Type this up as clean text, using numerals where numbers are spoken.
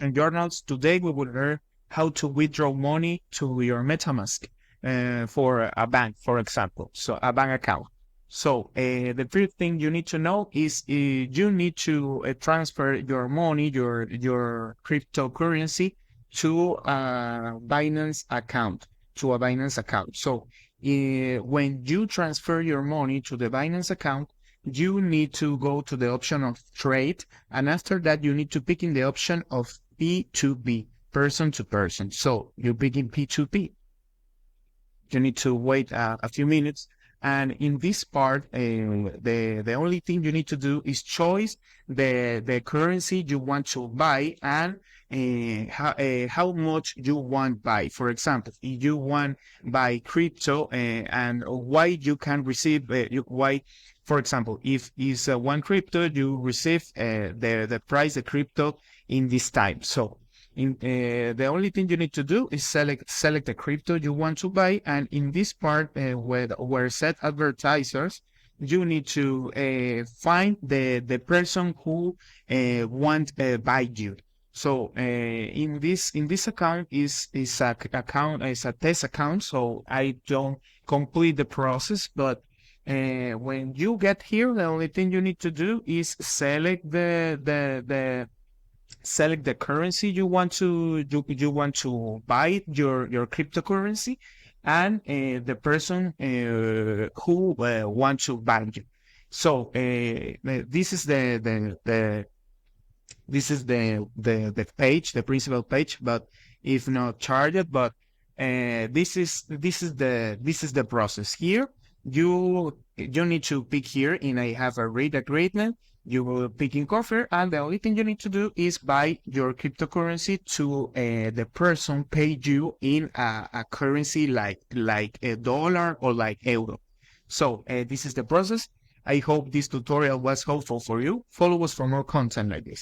and journals. Today we will learn how to withdraw money to your Metamask for a bank, for example, so a bank account. So the first thing you need to know is you need to transfer your money, your cryptocurrency to a Binance account, So when you transfer your money to the Binance account, you need to go to the option of trade, and after that you need to pick in the option of P2P, person to person. So you pick in P2P. You need to wait a few minutes, and in this part, the only thing you need to do is choose the currency you want to buy and how much you want buy. For example, if you want buy crypto and why you can receive why, for example, if is one crypto, you receive the price of crypto in this time. So the only thing you need to do is select the crypto you want to buy, and in this part where set advertisers, you need to find the person who want buy you. So in this account is a test account, so I don't complete the process, but when you get here, the only thing you need to do is select the currency you want to buy your cryptocurrency, and the person who want to buy you. So this is the page, the principal page, but if not charged, but this is the process here. You need to pick here in I have a read agreement. You will pick in cover, and the only thing you need to do is buy your cryptocurrency to the person paid you in a currency like a dollar or like euro. So this is the process. I hope this tutorial was helpful for you. Follow us for more content like this.